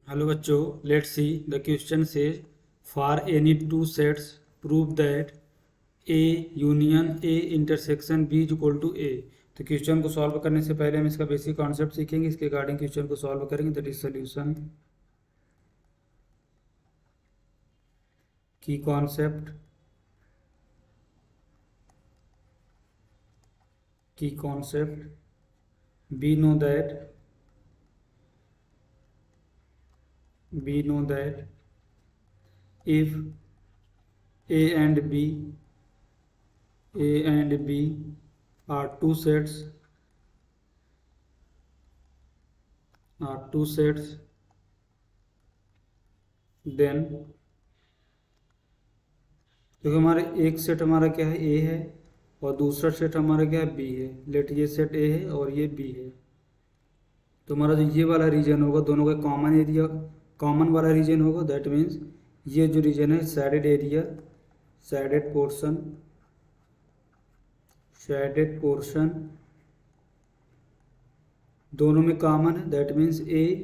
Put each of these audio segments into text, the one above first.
Hello बच्चों, let's see the question says for any two sets prove that A union A intersection B is equal to A। तो question को solve करने से पहले हम इसका बेसिक कॉन्सेप्ट सीखेंगे, इसके अकॉर्डिंग क्वेश्चन को सॉल्व करेंगे। दैट इज सॉल्यूशन की concept we know that if A and B are two sets then देखो हमारे एक सेट हमारा क्या है, A है, और दूसरा सेट हमारा क्या है, B है। लेट ये सेट A है और ये B है। तो हमारा जो ये वाला रीजन होगा, दोनों का कॉमन एरिया, कॉमन वाला रीजन होगा। दैट मीन्स ये जो रीजन है शेडेड एरिया, शेडेड पोर्शन दोनों में कॉमन है। That means A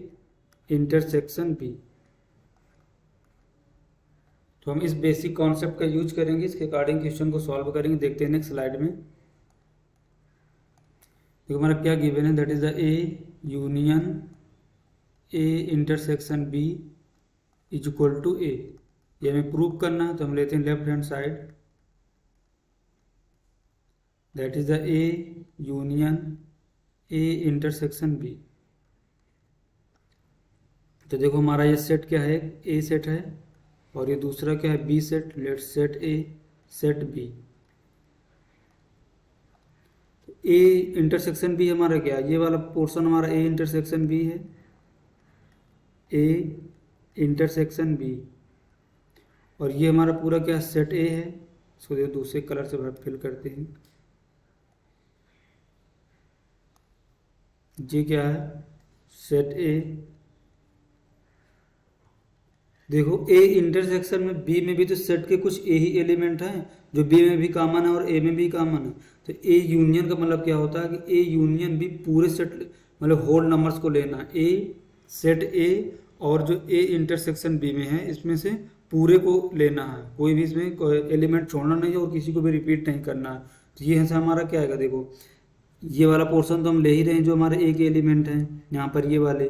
intersection B। तो हम इस बेसिक कॉन्सेप्ट का यूज करेंगे, इसके अकॉर्डिंग क्वेश्चन को सॉल्व करेंगे। देखते हैं नेक्स्ट स्लाइड में। देखो हमारा क्या गिवन है, that is the A union A intersection B is equal to A। ये हमें प्रूव करना है, तो हम लेते हैं left hand side. That is the A union A intersection B। तो देखो हमारा ये सेट क्या है, A सेट है, और ये दूसरा क्या है, B set. Let's set A set B। A intersection B हमारा क्या है, ये वाला पोर्शन हमारा A इंटरसेक्शन B है, A इंटरसेक्शन B। और ये हमारा पूरा क्या सेट A है। इसको देखो दूसरे कलर से फिल करते हैं। ये क्या है, सेट A। देखो A इंटरसेक्शन में B में भी तो सेट के कुछ A ही एलिमेंट हैं जो B में भी कॉमन है और A में भी कॉमन है। तो A यूनियन का मतलब क्या होता है कि A यूनियन भी पूरे सेट, मतलब होल नंबर्स को लेना है। A सेट A और जो A इंटरसेक्शन B में है इसमें से पूरे को लेना है, कोई भी इसमें एलिमेंट छोड़ना नहीं है और किसी को भी रिपीट नहीं करना है। तो ये ऐसा हमारा क्या आएगा, देखो ये वाला पोर्शन तो हम ले ही रहे हैं जो हमारे A के एलिमेंट हैं यहाँ पर ये वाले,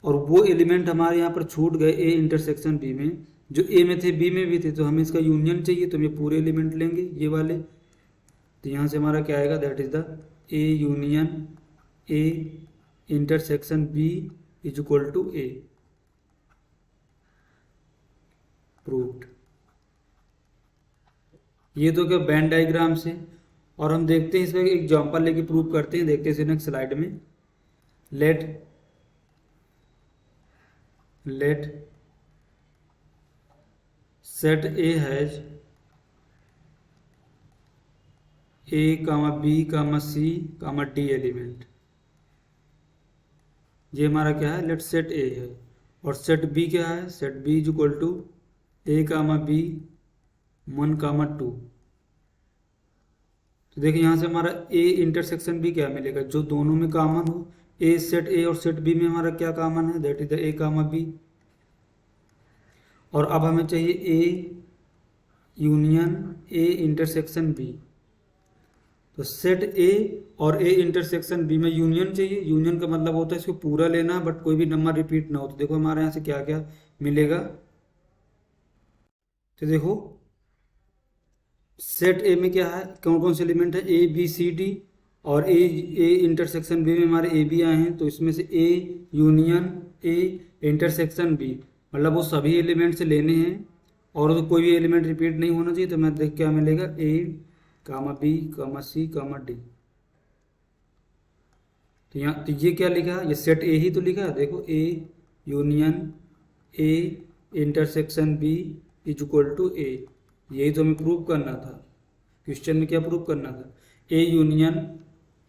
और वो एलिमेंट हमारे यहाँ पर छूट गए A इंटरसेक्शन B में, जो A में थे B में भी थे। तो हमें इसका यूनियन चाहिए, तो हम ये पूरे एलिमेंट लेंगे ये वाले। तो यहाँ से हमारा क्या आएगा, that is the A union A intersection B is equal to A। Proved. ये तो क्या वेन डायग्राम से, और हम देखते हैं इसका एग्जांपल लेके प्रूव करते हैं। देखते हैं नेक्स्ट स्लाइड में। let set A has A, B, C, D element. ये हमारा क्या है, लेट सेट A है, और सेट B क्या है, set B is equal to A, B 1, 2। तो देखिए यहाँ से हमारा A इंटरसेक्शन B क्या मिलेगा, जो दोनों में कॉमन हो। A सेट A और सेट B में हमारा क्या कॉमन है, that is the A, B। और अब हमें चाहिए A union A intersection B। तो सेट A और A इंटरसेक्शन B में यूनियन चाहिए। यूनियन का मतलब होता है इसको पूरा लेना है, बट कोई भी नंबर रिपीट ना हो। तो देखो हमारे यहाँ से क्या क्या मिलेगा। तो देखो सेट A में क्या है, कौन कौन से एलिमेंट है, A B C D, और A इंटरसेक्शन B में हमारे A B आए हैं। तो इसमें से A union A intersection B, मतलब वो सभी एलिमेंट से लेने हैं और तो कोई भी एलिमेंट रिपीट नहीं होना चाहिए। तो मैं देख क्या मिलेगा, A, B, C, D। तो यहाँ तो ये क्या लिखा, ये सेट A ही तो लिखा है। देखो A union A intersection B is equal to A। यही तो हमें प्रूव करना था, क्वेश्चन में क्या प्रूव करना था, A union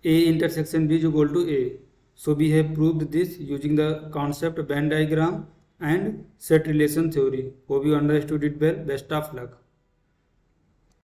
A intersection B is equal to A. So we have proved this using the concept Venn diagram and set relation theory. Hope you understood it well. Best of luck.